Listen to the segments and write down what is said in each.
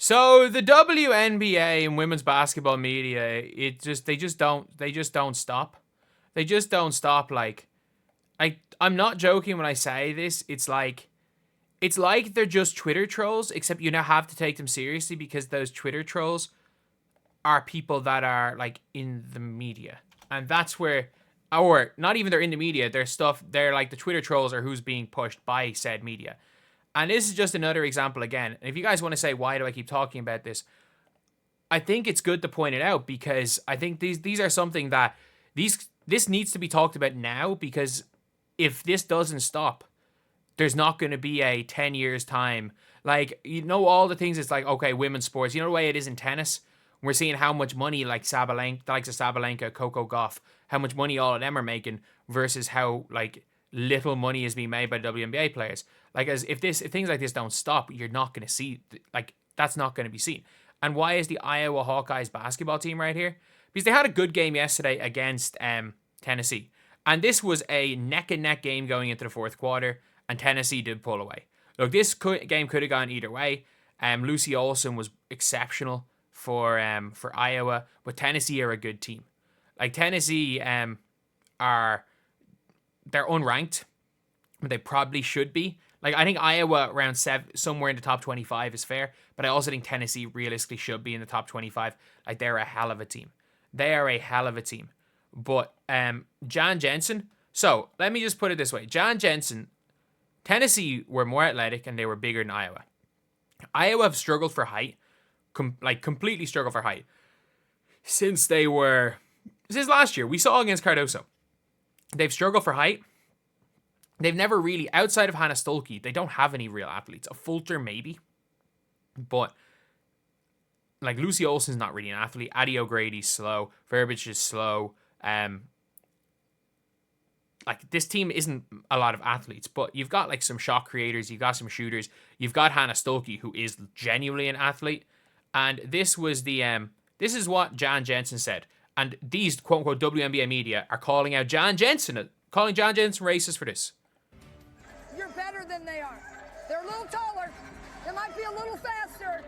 So the WNBA and women's basketball media, they just don't stop. They just don't stop. Like, I'm not joking when I say this. It's like they're just Twitter trolls, except you now have to take them seriously because those Twitter trolls are people that are like in the media, and that's where, or not even they're in the media. They're like the Twitter trolls are who's being pushed by said media. And this is just another example again. And if you guys want to say, why do I keep talking about this? I think it's good to point it out because I think these are something that this needs to be talked about now, because if this doesn't stop, there's not going to be a 10 years time. Like, all the things, it's like, okay, women's sports, the way it is in tennis. We're seeing how much money like Sabalenka, the likes of Sabalenka, Coco Gauff, how much money all of them are making versus how like little money is being made by WNBA players. Like, as if things like this don't stop, you're not going to see, like, that's not going to be seen. And why is the Iowa Hawkeyes basketball team right here? Because they had a good game yesterday against Tennessee. And this was a neck-and-neck game going into the fourth quarter, and Tennessee did pull away. Look, this game could have gone either way. Lucy Olson was exceptional for Iowa, but Tennessee are a good team. Like, Tennessee they're unranked, but they probably should be. Like, I think Iowa around somewhere in the top 25 is fair, but I also think Tennessee realistically should be in the top 25. Like, they're a hell of a team. They are a hell of a team. But Jan Jensen, so let me just put it this way. Jan Jensen, Tennessee were more athletic and they were bigger than Iowa. Iowa have struggled for height, completely struggled for height, since last year. We saw against Cardoso. They've struggled for height. They've never really, outside of Hannah Stolke, they don't have any real athletes. A Fulter, maybe. But, like, Lucy Olson's not really an athlete. Addie O'Grady's slow. Verbiage is slow. Like, this team isn't a lot of athletes, but you've got, like, some shot creators. You've got some shooters. You've got Hannah Stolke, who is genuinely an athlete. And this was this is what Jan Jensen said. And these, quote-unquote, WNBA media are calling Jan Jensen racist for this. You're better than they are. They're a little taller. They might be a little faster.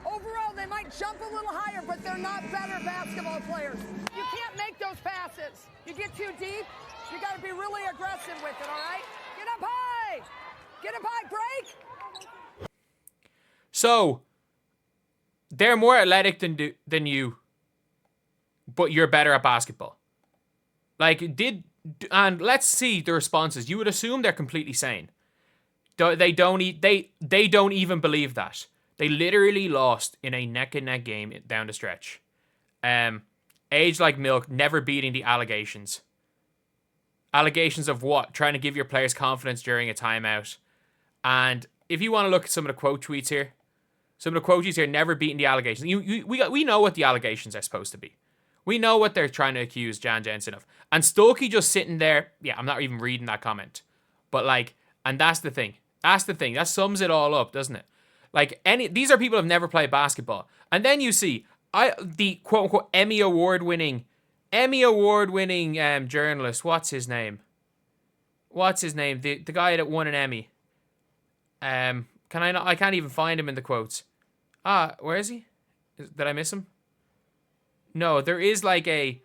Overall, they might jump a little higher, but they're not better basketball players. You can't make those passes. You get too deep, you got to be really aggressive with it, all right? Get up high. Get up high. Break. So, they're more athletic than you, but you're better at basketball. Like, and let's see the responses. You would assume they're completely sane. They don't even believe that. They literally lost in a neck-and-neck game down the stretch. Age like milk, never beating the allegations. Allegations of what? Trying to give your players confidence during a timeout. And if you want to look at some of the quote tweets here, never beating the allegations. We know what the allegations are supposed to be. We know what they're trying to accuse Jan Jensen of. And Stolke just sitting there, yeah, I'm not even reading that comment. But like, and that's the thing. That sums it all up, doesn't it? Like, these are people who have never played basketball. And then you see, the quote-unquote Emmy award-winning journalist, what's his name? The guy that won an Emmy. I can't even find him in the quotes. Where is he? Did I miss him? No, there is like a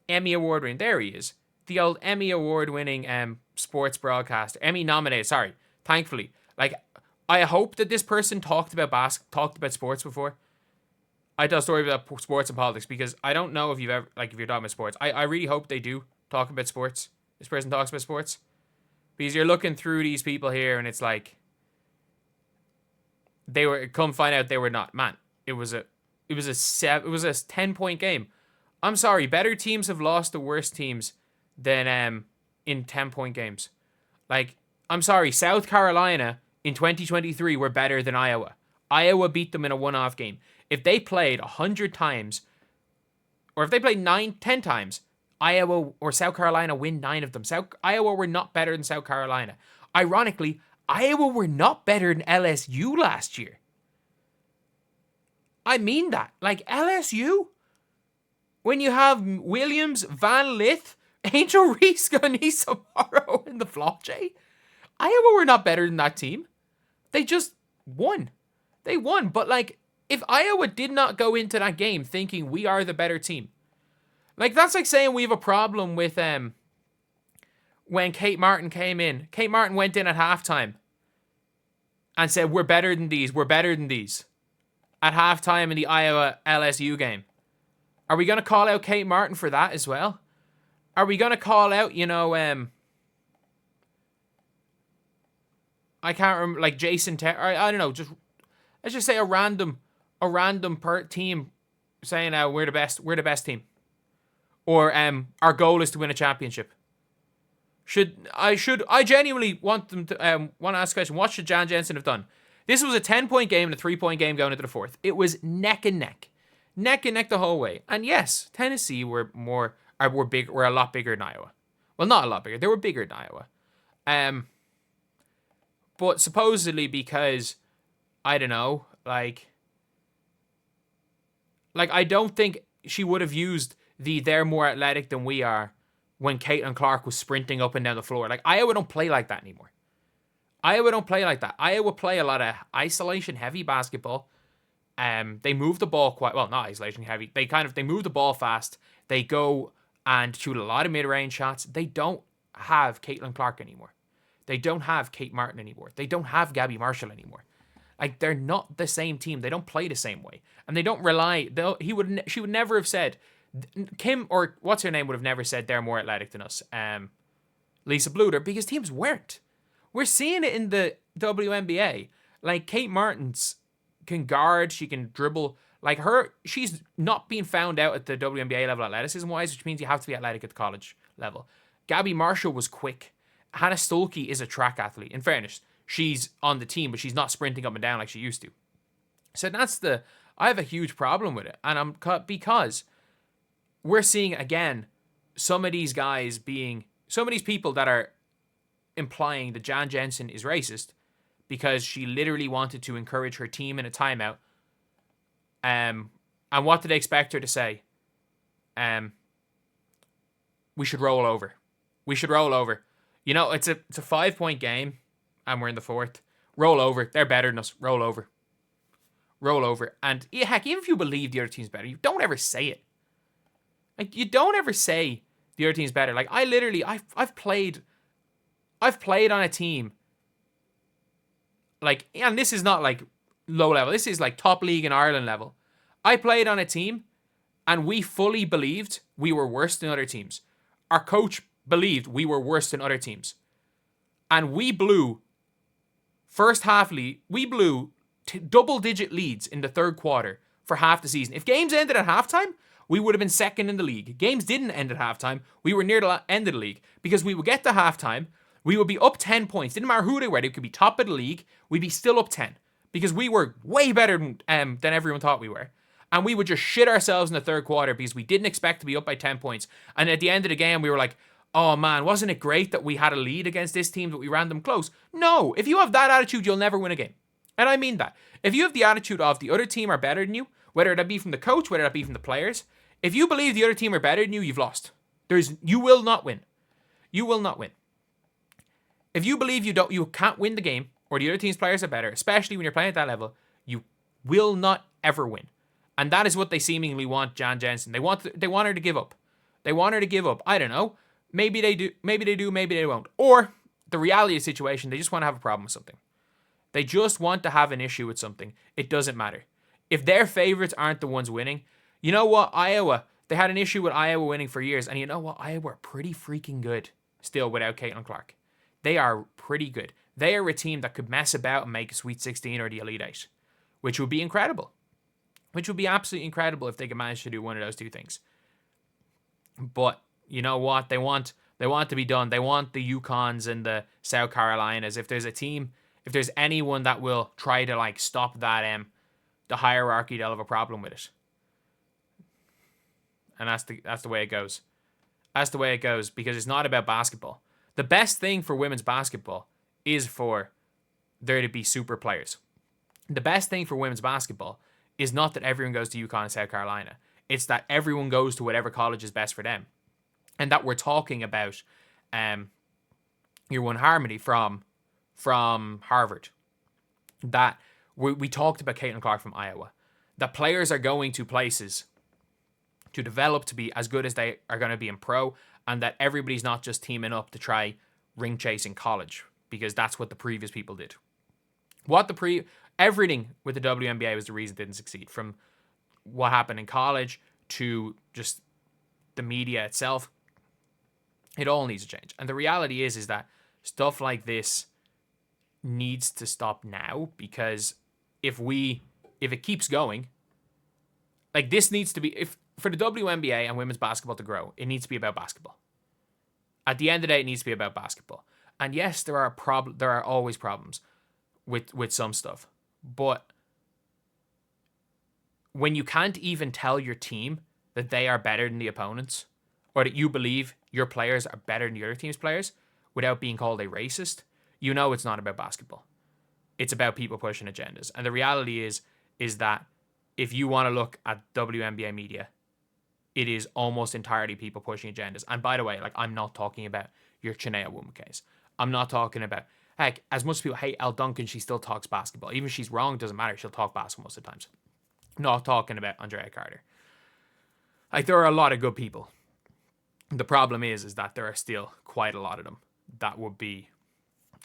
Emmy award winning. There he is. The old Emmy award winning sports broadcaster. Emmy nominated, sorry. Thankfully. Like, I hope that this person talked about sports before. I tell a story about sports and politics because I don't know if you've ever, like, if you're talking about sports. I really hope they do talk about sports. This person talks about sports. Because you're looking through these people here and it's like, come find out they were not. Man, it was a 10-point game. I'm sorry, better teams have lost the worst teams than in 10-point games. Like, I'm sorry, South Carolina in 2023 were better than Iowa. Iowa beat them in a one-off game. If they played 100 times, or if they played 10 times, Iowa or South Carolina win 9 of them. Iowa were not better than South Carolina. Ironically, Iowa were not better than LSU last year. I mean that. Like, LSU, when you have Williams, Van Lith, Angel Reese, Ganisa Morrow, and the Flopjay, Iowa were not better than that team. They just won. They won, but like, if Iowa did not go into that game thinking we are the better team, like, that's like saying we have a problem with when Kate Martin came in. Kate Martin went in at halftime and said, we're better than these, at halftime in the Iowa LSU game. Are we going to call out Kate Martin for that as well? Are we going to call out, I can't remember, like Jason I don't know, just let's just say a random team saying we're the best team, or our goal is to win a championship. I genuinely want them to want to ask a question. What should Jan Jensen have done? This was a 10-point game and a 3-point game going into the fourth. It was neck and neck the whole way. And yes, Tennessee were a lot bigger than Iowa. Well, not a lot bigger. They were bigger than Iowa. But supposedly because, I don't know, like I don't think she would have used they're more athletic than we are when Caitlin Clark was sprinting up and down the floor. Like, Iowa don't play like that anymore. Iowa play a lot of isolation heavy basketball. They move the ball not isolation heavy. They move the ball fast. They go and shoot a lot of mid-range shots. They don't have Caitlin Clark anymore. They don't have Kate Martin anymore. They don't have Gabby Marshall anymore. Like, they're not the same team. They don't play the same way. And they don't rely... She would never have said... Kim, or what's her name, would have never said they're more athletic than us. Lisa Bluder, because teams weren't. We're seeing it in the WNBA. Like, Kate Martin's can guard, she can dribble. Like, she's not being found out at the WNBA level athleticism-wise, which means you have to be athletic at the college level. Gabby Marshall was quick. Hannah Stolke is a track athlete. In fairness, she's on the team, but she's not sprinting up and down like she used to. So I have a huge problem with it. And because we're seeing, again, some of these people that are implying that Jan Jensen is racist because she literally wanted to encourage her team in a timeout. And what did they expect her to say? We should roll over. It's a 5-point game and we're in the fourth. Roll over. They're better than us. Roll over. And heck, even if you believe the other team's better, you don't ever say it. Like, you don't ever say the other team's better. Like, I've played on a team. Like, and this is not like low level. This is like top league in Ireland level. I played on a team and we fully believed we were worse than other teams. Our coach believed we were worse than other teams. And we blew double-digit leads in the third quarter for half the season. If games ended at halftime, we would have been second in the league. Games didn't end at halftime. We were near the end of the league because we would get to halftime. We would be up 10 points. Didn't matter who they were. They could be top of the league. We'd be still up 10 because we were way better than everyone thought we were. And we would just shit ourselves in the third quarter because we didn't expect to be up by 10 points. And at the end of the game, we were like, oh man, wasn't it great that we had a lead against this team, that we ran them close? No, if you have that attitude, you'll never win a game. And I mean that. If you have the attitude of the other team are better than you, whether that be from the coach, whether that be from the players, if you believe the other team are better than you, you've lost. You will not win. You will not win. If you believe you can't win the game, or the other team's players are better, especially when you're playing at that level, you will not ever win. And that is what they seemingly want Jan Jensen. They want her to give up. They want her to give up. I don't know. Maybe they do, maybe they won't. Or the reality of the situation, they just want to have a problem with something. They just want to have an issue with something. It doesn't matter. If their favorites aren't the ones winning, you know what? Iowa, they had an issue with Iowa winning for years. And you know what? Iowa are pretty freaking good still without Caitlin Clark. They are pretty good. They are a team that could mess about and make a Sweet 16 or the Elite 8, which would be incredible. Which would be absolutely incredible if they could manage to do one of those two things. But you know what? They want to be done. They want the UConns and the South Carolinas. If there's a team, if there's anyone that will try to like stop that the hierarchy, they'll have a problem with it. And that's the way it goes. That's the way it goes because it's not about basketball. The best thing for women's basketball is for there to be super players. The best thing for women's basketball is not that everyone goes to UConn and South Carolina. It's that everyone goes to whatever college is best for them. And that we're talking about your one Harmony from Harvard. That We talked about Caitlin Clark from Iowa. That players are going to places to develop to be as good as they are going to be in pro, and that everybody's not just teaming up to try ring chase in college, because that's what the previous people did. Everything with the WNBA was the reason it didn't succeed, from what happened in college to just the media itself. It all needs to change. And the reality is that stuff like this needs to stop now, because if it keeps going, like, this needs to be, if for the WNBA and women's basketball to grow, it needs to be about basketball. At the end of the day, it needs to be about basketball. And yes, there are always problems with some stuff. But when you can't even tell your team that they are better than the opponents, or that you believe your players are better than the other team's players without being called a racist, you know it's not about basketball. It's about people pushing agendas. And the reality is that if you want to look at WNBA media, it is almost entirely people pushing agendas. And by the way, like, I'm not talking about your Chinea Woman case. I'm not talking about, heck, as much as people hate Elle Duncan, she still talks basketball. Even if she's wrong, it doesn't matter. She'll talk basketball most of the times. I'm not talking about Andrea Carter. Like, there are a lot of good people. The problem is that there are still quite a lot of them that would be,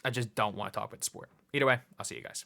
I just don't want to talk about the sport. Either way, I'll see you guys.